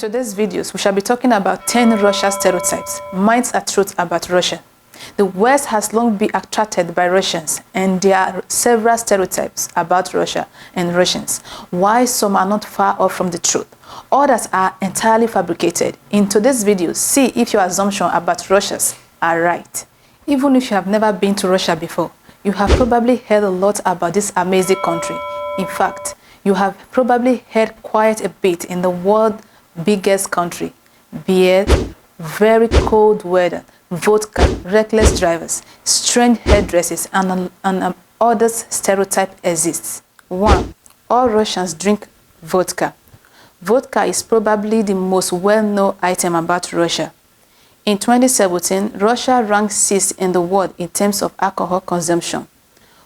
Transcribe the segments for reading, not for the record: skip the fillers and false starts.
In today's videos, we shall be talking about 10 Russia stereotypes, myths and truths about Russia. The West has long been attracted by Russians, and there are several stereotypes about Russia and Russians. Why some are not far off from the truth, others are entirely fabricated. In today's video, see if your assumptions about Russians are right. Even if you have never been to Russia before, you have probably heard a lot about this amazing country. In fact, you have probably heard quite a bit in the world's biggest country. Beer, very cold weather, vodka, reckless drivers, strange headdresses, and other stereotype exists. 1. All Russians drink vodka. Vodka is probably the most well-known item about Russia. In 2017, Russia ranked 6th in the world in terms of alcohol consumption,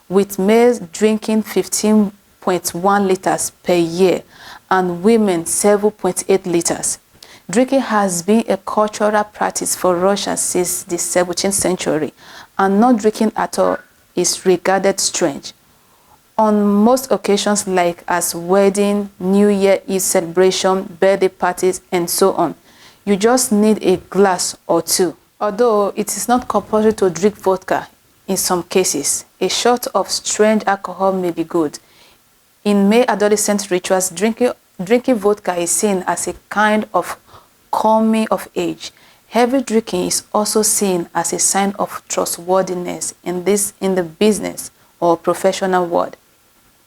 with males drinking 15.1 liters per year and women 7.8 liters. Drinking has been a cultural practice for Russia since the 17th century, and not drinking at all is regarded strange. On most occasions, like as wedding, New Year Eve celebration, birthday parties, and so on, you just need a glass or two. Although it is not compulsory to drink vodka in some cases, a shot of strange alcohol may be good. In male adolescent rituals, drinking vodka is seen as a kind of coming of age. Heavy drinking is also seen as a sign of trustworthiness in the business or professional world,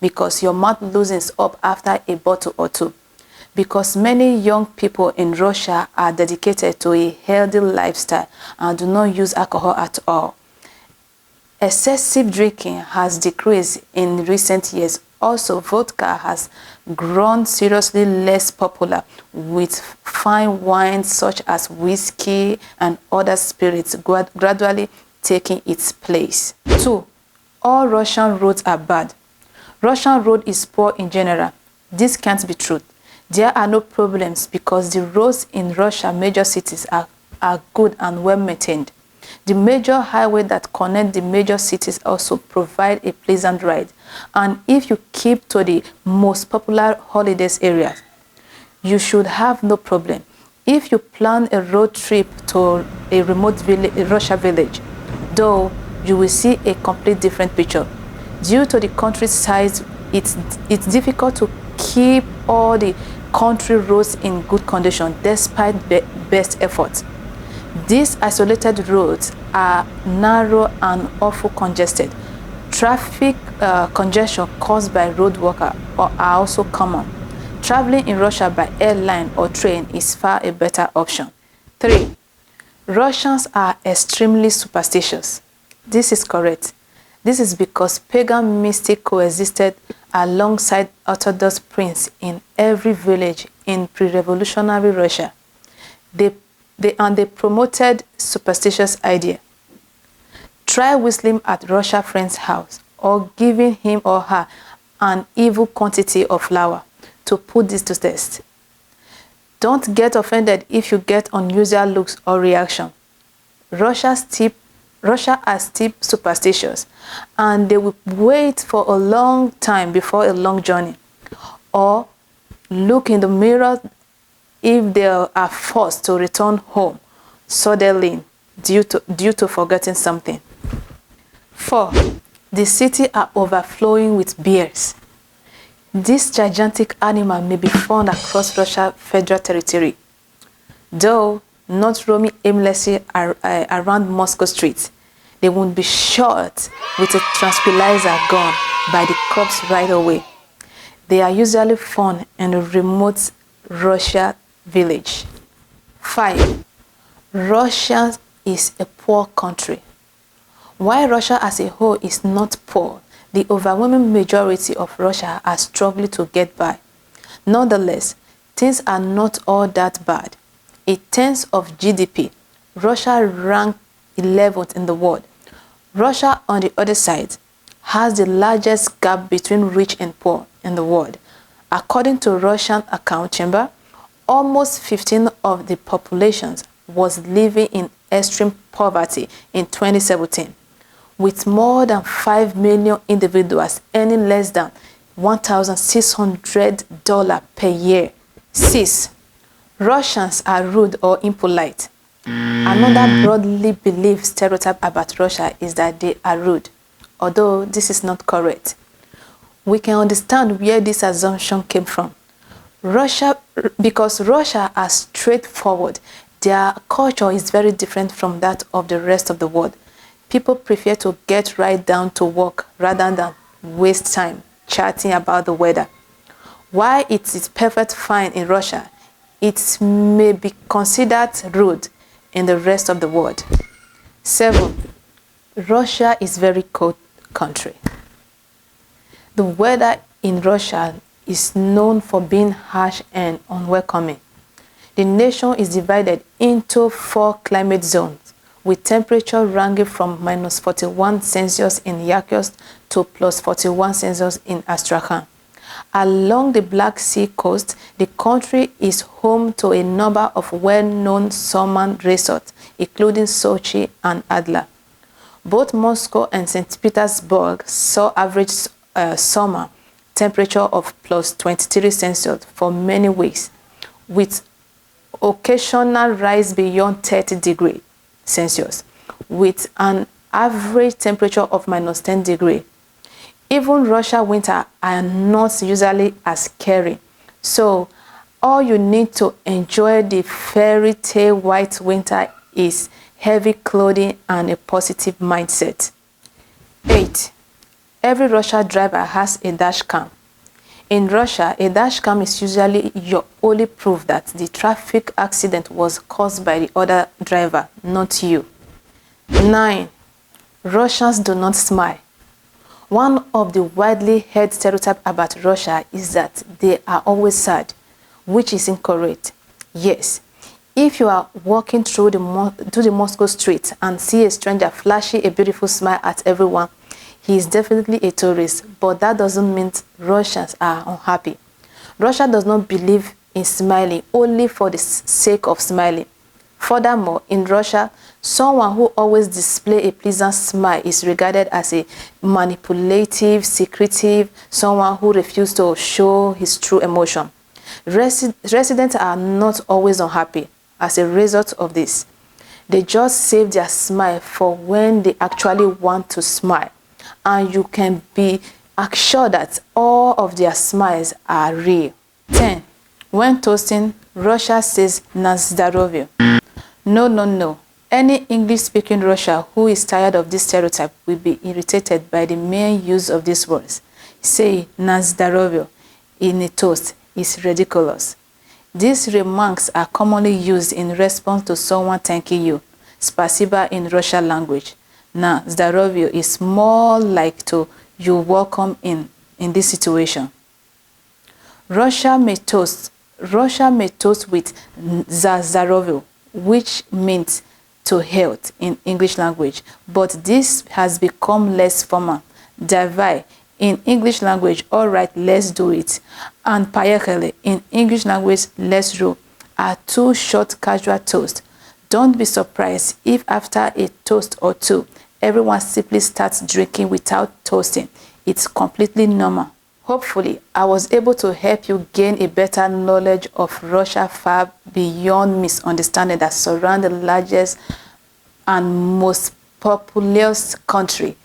because your mouth loosens up after a bottle or two. Because many young people in Russia are dedicated to a healthy lifestyle and do not use alcohol at all. Excessive drinking has decreased in recent years. Also, vodka has grown seriously less popular, with fine wines such as whiskey and other spirits gradually taking its place. 2. All Russian roads are bad. Russian road is poor in general. This can't be true. There are no problems because the roads in Russia's major cities are good and well maintained. The major highway that connect the major cities also provide a pleasant ride. And if you keep to the most popular holidays areas, you should have no problem. If you plan a road trip to a remote village, a Russia village, though, you will see a complete different picture. Due to the country's size, it's difficult to keep all the country roads in good condition despite best efforts. These isolated roads are narrow and often congested. Traffic congestion caused by road workers are also common. Traveling in Russia by airline or train is far a better option. 3. Russians are extremely superstitious. This is correct. This is because pagan mystics coexisted alongside Orthodox priests in every village in pre-revolutionary Russia. They promoted superstitious idea. Try whistling at Russian friend's house or giving him or her an evil quantity of flour to put this to test. Don't get offended if you get unusual looks or reaction. Russia are still superstitious, and they will wait for a long time before a long journey, or look in the mirror if they are forced to return home suddenly due to forgetting something. 4. The cities are overflowing with bears. This gigantic animal may be found across Russia's federal territory, though not roaming aimlessly around Moscow streets. They won't be shot with a tranquilizer gun by the cops right away. They are usually found in a remote Russia village. 5. Russia is a poor country. While Russia as a whole is not poor, the overwhelming majority of Russia are struggling to get by. Nonetheless, things are not all that bad. In terms of GDP, Russia ranked 11th in the world. Russia, on the other side, has the largest gap between rich and poor in the world. According to Russian account chamber, almost 15% of the population was living in extreme poverty in 2017, with more than 5 million individuals earning less than $1,600 per year. 6. Russians are rude or impolite. Another broadly believed stereotype about Russia is that they are rude, although this is not correct. We can understand where this assumption came from. Because Russia are straightforward, their culture is very different from that of the rest of the world. People prefer to get right down to work rather than waste time chatting about the weather. While it is perfect fine in Russia, it may be considered rude in the rest of the world. 7. Russia is a very cold country. The weather in Russia is known for being harsh and unwelcoming. The nation is divided into 4 climate zones, with temperature ranging from -41°C in Yakutsk to +41°C in Astrakhan. Along the Black Sea coast, the country is home to a number of well-known summer resorts, including Sochi and Adler. Both Moscow and St. Petersburg saw average summer temperature of +23°C for many weeks, with occasional rise beyond 30°C, with an average temperature of -10°C. Even Russia winter are not usually as scary, so all you need to enjoy the fairy tale white winter is heavy clothing and a positive mindset. 8. Every Russian driver has a dash cam. In Russia, a dash cam is usually your only proof that the traffic accident was caused by the other driver, not you. 9. Russians do not smile. One of the widely held stereotypes about Russia is that they are always sad, which is incorrect. Yes, if you are walking through the Moscow street and see a stranger flashing a beautiful smile at everyone, he is definitely a tourist, but that doesn't mean Russians are unhappy. Russia does not believe in smiling only for the sake of smiling. Furthermore, in Russia, someone who always displays a pleasant smile is regarded as a manipulative, secretive, someone who refuses to show his true emotion. Residents are not always unhappy as a result of this. They just save their smile for when they actually want to smile, and you can be assured that all of their smiles are real. 10. When toasting, Russia says "Na zdоровье." No. Any English-speaking Russian who is tired of this stereotype will be irritated by the mere use of these words. Say "Na zdоровье" in a toast is ridiculous. These remarks are commonly used in response to someone thanking you. Spasiba in Russian language. "Na zdоровье" is more like to "you're welcome" in this situation. Russia may toast with "За здоровье," which means to health in English language, but this has become less formal. Davai in English language, all right, let's do it, and Поехали in English language, let's roll, are 2 short casual toasts. Don't be surprised if after a toast or 2, everyone simply starts drinking without toasting. It's completely normal. Hopefully, I was able to help you gain a better knowledge of Russia far beyond misunderstanding that surround the largest and most populous country.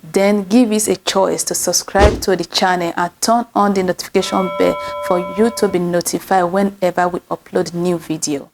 Then give us a choice to subscribe to the channel and turn on the notification bell for you to be notified whenever we upload new video.